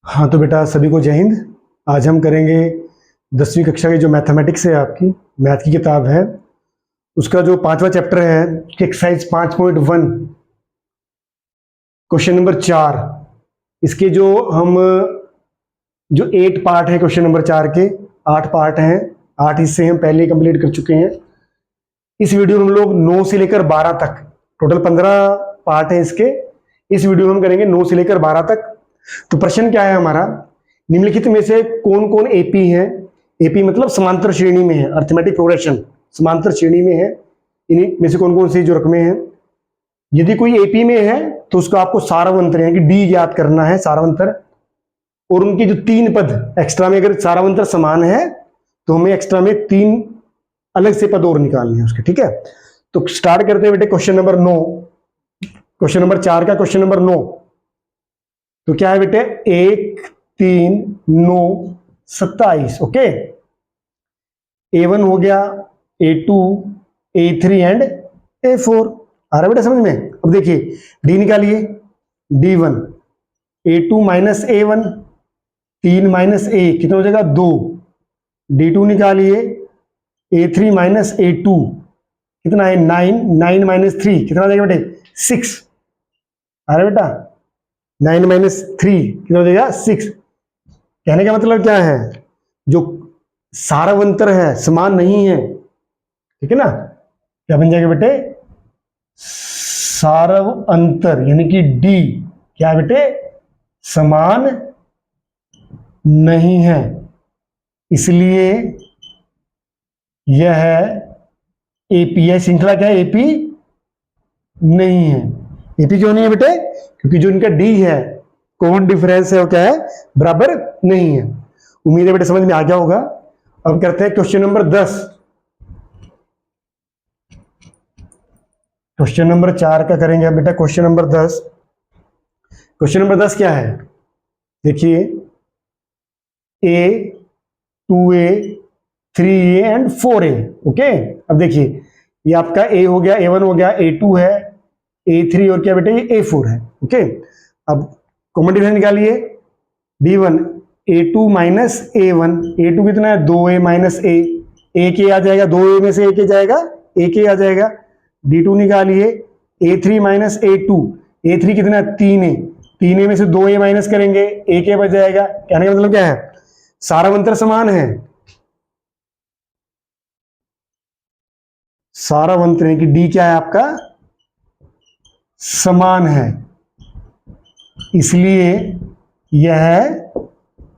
हाँ तो बेटा सभी को जय हिंद। आज हम करेंगे 10वीं कक्षा की जो मैथमेटिक्स है, आपकी मैथ की किताब है, उसका जो 5वां चैप्टर है एक्सरसाइज 5.1 क्वेश्चन नंबर 4। इसके जो 8 पार्ट है क्वेश्चन नंबर 4 के, 8 पार्ट हैं, 8 हिस्से हम पहले कंप्लीट कर चुके हैं। इस वीडियो में हम लोग 9 से लेकर 12 तक, टोटल 15 पार्ट है इसके। इस वीडियो में हम करेंगे 9 से लेकर 12 तक। तो प्रश्न क्या है हमारा, निम्नलिखित में से कौन कौन एपी है। एपी मतलब समांतर श्रेणी में है, अर्थमेटिक प्रोग्रेशन समांतर श्रेणी में है। इन्हीं में से कौन कौन सी जो रकमें हैं। यदि कोई एपी में है तो उसका आपको सारावंतर यानी कि डी ज्ञात करना है, सारावंतर। और उनके जो 3 पद एक्स्ट्रा में, अगर सारावंतर समान है तो हमें एक्स्ट्रा में 3 अलग से पद और निकालने हैं उसके, ठीक है। तो स्टार्ट करते हैं बेटे क्वेश्चन नंबर 9, क्वेश्चन नंबर 4 का क्वेश्चन नंबर 9। तो क्या है बेटे, 1 3 9 27। ओके, A1 हो गया, A2 A3 एंड A4। आ रहा बेटा समझ में। अब देखिए डी निकालिए, D1 A2 minus A1, 3 minus A कितना हो जाएगा 2। D2 निकालिए, A3 माइनस A2 कितना है 9, 9 माइनस 3 कितना हो जाएगा बेटे 6। आ रहा बेटा 9 माइनस 3 कितना हो जाएगा 6। कहने का मतलब क्या है, जो सारावंतर है समान नहीं है, ठीक है ना। क्या बन जाएगा बेटे, सारावंतर यानी कि डी क्या है बेटे, समान नहीं है, इसलिए यह एपी है। श्रृंखला क्या है, एपी नहीं है। एपी क्यों नहीं है बेटे, क्योंकि जो इनका डी है, कॉमन डिफरेंस है, वो क्या है, बराबर नहीं है। उम्मीद है बेटे समझ में आ गया होगा। अब करते हैं क्वेश्चन नंबर 10। क्वेश्चन नंबर 4 का करेंगे बेटा क्वेश्चन नंबर 10। क्वेश्चन नंबर 10 क्या है, देखिए A 2A 3A and 4A। Okay, अब देखिए ये आपका A हो गया, A1 हो गया, A2 है, A3 और क्या बेटे ये A4 है। ओके, अब कॉमन डिफरेंस निकालिए, D1 A2 minus A1, A2 कितना है 2A माइनस A, एक A आ जाएगा, 2A में से एक A जाएगा, एक A आ जाएगा। D2 निकालिए, A3 माइनस A2, A3 कितना है 3A, 3A में से 2A माइनस करेंगे, एक A बच जाएगा। कहने का मतलब क्या है, सारावंतर समान है, सारावंतर यानी कि डी क्या है आपका, समान है, इसलिए यह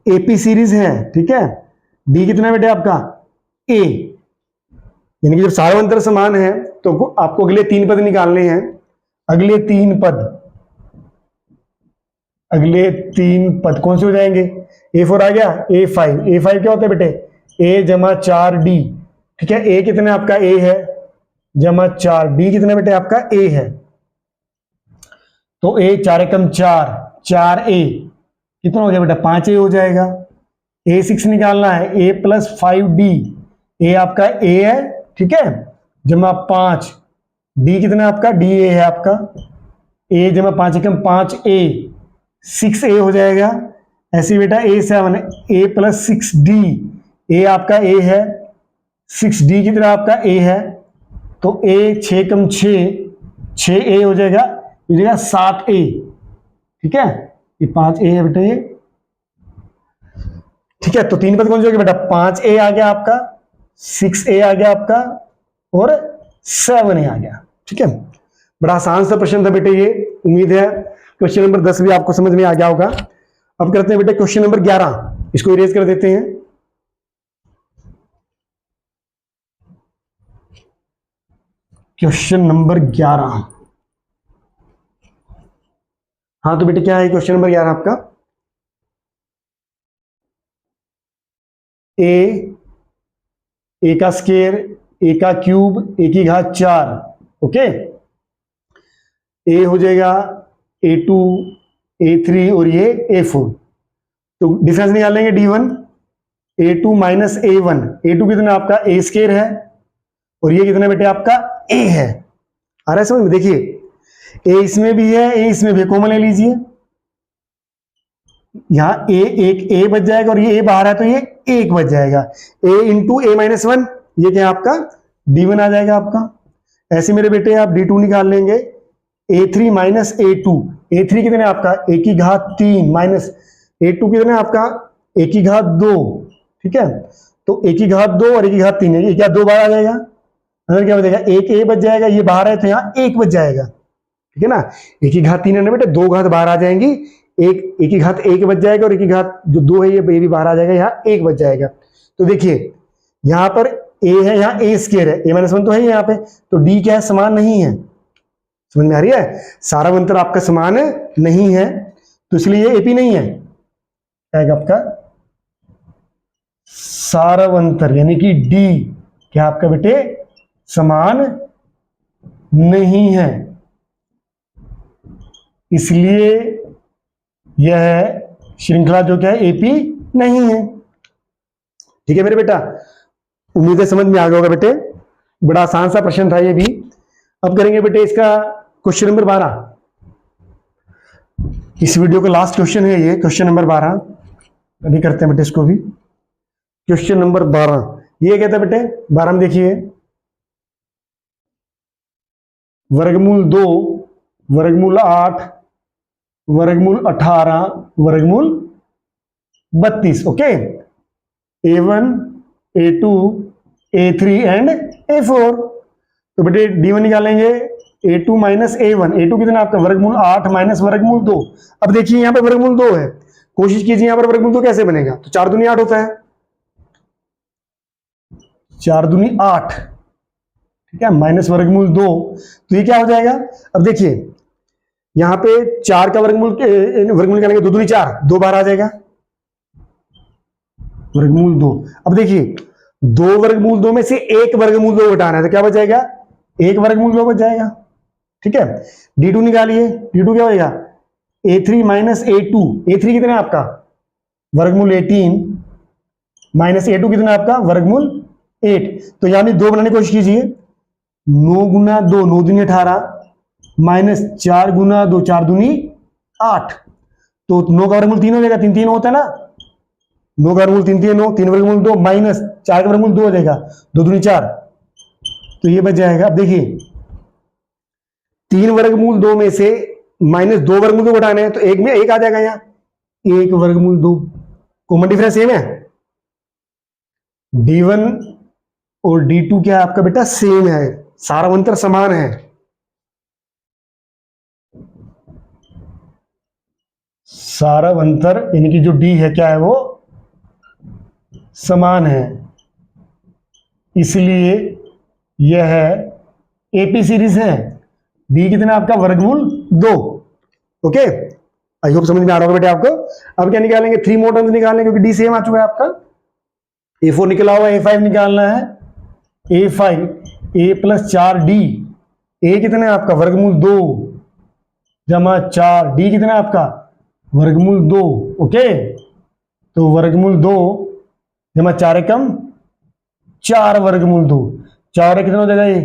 एपी सीरीज है, ठीक है। डी कितना बेटे आपका ए, यानी कि जब सारावंतर समान है तो आपको अगले 3 पद निकालने हैं। अगले 3 पद, अगले 3 पद कौन से हो जाएंगे, A4 आ गया, A5, A5 क्या होता है बेटे A जमा 4D, ठीक है। A कितना आपका A है जमा 4, D कितना बेटे आपका A है, तो A 4 एकम 4, 4A कितना हो गया बेटा 5A हो जाएगा। A6 निकालना है, A प्लस 5D, A आपका A है, ठीक है, जमा 5, D कितना आपका DA है आपका, A जमा 5 एकम 5A, 6A हो जाएगा। ऐसे बेटा A7, A plus 6D, A आपका A है, 6D कितना आपका A है, तो A 6 कम 6, 6A हो जाएगा, 7A, ठीक है। ये 5A है बेटा ये, ठीक है। तो 3 पद कौन से हो गए बेटा, 5A आ गया आपका, 6A आ गया आपका और 7A आ गया, ठीक है। बड़ा आसान सा प्रश्न था बेटे ये। उम्मीद है क्वेश्चन नंबर 10 भी आपको समझ में आ गया होगा। अब करते हैं बेटे क्वेश्चन नंबर 11, इसको इरेज कर देते हैं। क्वेश्चन नंबर 11, हाँ तो बेटे क्या है क्वेश्चन नंबर 11 आपका, ए का स्क्वायर, ए का क्यूब, ए की घात 4। ओके, ए हो जाएगा A2 A3 और ये A4। तो डिफरेंस निकालेंगे D1 A2 minus A1, A2 कितना आपका A स्क्वायर है और ये कितना बेटे आपका A है। आ रहा है समझ में, देखिए A इसमें भी है, A इसमें भी, कॉमन ले लीजिए, यहाँ ए बच जाएगा और ये ए बाहर है तो ये एक बच जाएगा। ए इंटू ए माइनस वन, ये क्या आपका D1 आ जाएगा आपका। ऐसे मेरे बेटे आप D2 निकाल लेंगे, A3 माइनस A2, A3 कितने आपका ए की घात 3 माइनस A2 कितने आपका ए की घात 2, ठीक है। तो ए की घात 2 और ए की घात 3 है, ये क्या 2 बार आ जाएगा, अंदर क्या बचेगा एक ए बच जाएगा, ये बाहर है तो यहाँ एक बच जाएगा, ठीक है ना। ए की घात 3 है ना बेटे, 2 घात बाहर आ जाएंगी, एक की घात 1 बच जाएगा और एक की घात जो 2 है ये भी बाहर आ जाएगा, यहाँ 1 बच जाएगा। तो देखिए यहाँ पर ए है, यहाँ ए स्क्वायर है, ए माइनस वन तो है यहाँ पे, तो डी क्या है, समान नहीं है। समझ में आ रही है, सारावंतर आपका समान नहीं है, तो इसलिए ये एपी नहीं है, क्या है आपका सारावंतर, यानी कि डी क्या आपका बेटे समान नहीं है, इसलिए यह श्रृंखला जो क्या है एपी नहीं है। ठीक है मेरे बेटा, उम्मीद है समझ में आ गया होगा बेटे, बड़ा आसान सा प्रश्न था ये भी। अब करेंगे बेटे इसका क्वेश्चन नंबर 12। इस वीडियो का लास्ट क्वेश्चन है ये, क्वेश्चन नंबर 12। अभी करते हैं बेटे इसको भी। क्वेश्चन नंबर 12 ये कहता है बेटे 12 में देखिए, वर्गमूल 2 वर्गमूल 8 वर्गमूल 18 वर्गमूल 32, okay. A1 A2 A3 and A4। तो बेटे D1 निकालेंगे, A2 माइनस A1, A2 कितना आपका वर्गमूल 8 माइनस वर्गमूल 2। अब देखिए यहाँ पे वर्गमूल 2 है, कोशिश कीजिए यहाँ पर वर्गमूल 2 कैसे बनेगा, तो 4 दूनी 8 होता है, 4 दूनी 8, ठीक है, माइनस वर्गमूल 2, तो ये क्या हो जाएगा। अब देखिए यहाँ पे 4 का वर्गमूल निकालेंगे, 2 दूनी 4, 2 बार आ जाएगा वर्गमूल 2। अब देखिए 2 वर्गमूल 2 में से 1 वर्गमूल 2 घटाना है, तो क्या बच जाएगा, 1 वर्गमूल 2 बच जाएगा, ठीक है। D2 निकालिए, D2 क्या होगा, A3 माइनस A2, A3 कितना है आपका वर्गमूल 18 माइनस A2 कितना है आपका वर्गमूल 8। तो यहां भी 2 बनाने की कोशिश कीजिए, 9 गुना 2 9 दूनी 18 माइनस 4 गुना 2 4 दूनी 8, तो 9 का वर्गमूल 3 हो जाएगा, 3 3 होता है ना, 9 का वर्गमूल 3 3 9, 3 वर्गमूल 2 माइनस 4 का वर्गमूल 2 हो जाएगा, 2 दूनी 4, तो ये बच जाएगा। अब देखिए 3 वर्गमूल 2 में से माइनस 2 वर्गमूल 2 घटाने हैं, तो 1 में 1 आ जाएगा, यहाँ 1 वर्गमूल 2, कॉमन डिफरेंस सेम है, D1 और D2 क्या है आपका बेटा सेम है, सारावंतर समान है, सारावंतर यानी कि जो D है क्या है वो समान है, इसलिए यह है एपी सीरीज है। D कितना आपका वर्गमूल 2, ओके। आई होप समझ में आ रहा होगा बेटे आपको। अब क्या निकालेंगे, 3 मोर टर्म्स निकालने, क्योंकि D सेम आ चुका है आपका, A4 निकला हुआ, A5 निकालना है, A5 A plus 4D, A कितना है आपका वर्गमूल 2 जमा 4, D कितना है आपका वर्गमूल 2, ओके। तो वर्गमूल 2 जमा 4 एकम 4 वर्गमूल 2, 4 कितना हो जाएगा ये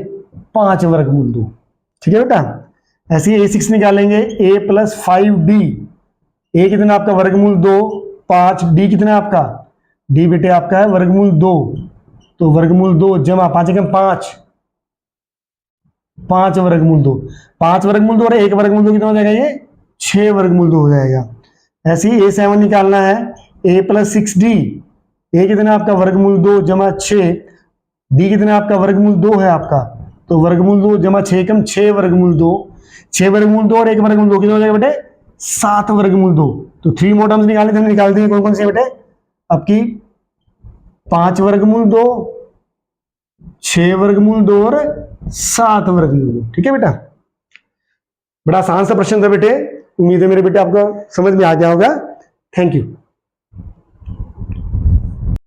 5 वर्गमूल 2, ठीक है बेटा। ऐसे ही A6 निकालेंगे, A प्लस 5D, A कितना आपका वर्गमूल 2 5, D कितना आपका D बेटे आपका है वर्गमूल 2, तो वर्गमूल 2 जमा 5 एकम 5, 5 वर्गमूल 2, 5 वर्गमूल 2 और 1 वर्गमूल 2 कितना हो जाएगा, ये 6 वर्गमूल 2 हो जाएगा। ऐसे ही A7 निकालना है, A प्लस 6D, A कितना आपका वर्गमूल 2 जमा 6, D कितना आपका वर्गमूल 2 है आपका, तो वर्गमूल 2 जमा 6 कम 6 वर्गमूल 2, 6 वर्गमूल 2 और 1 वर्गमूल 2 कितना हो जाएगा बेटे 7 वर्गमूल 2। तो 3 मोर टर्म्स निकालने थे, हम निकाल देंगे कौन कौन से बेटे, आपकी 5 वर्गमूल 2, 6 वर्गमूल 2 और 7 वर्गमूल 2, ठीक है बेटा। बड़ा आसान सा प्रश्न था बेटे, उम्मीद है मेरे बेटे आपको समझ में आ गया होगा। Thank you.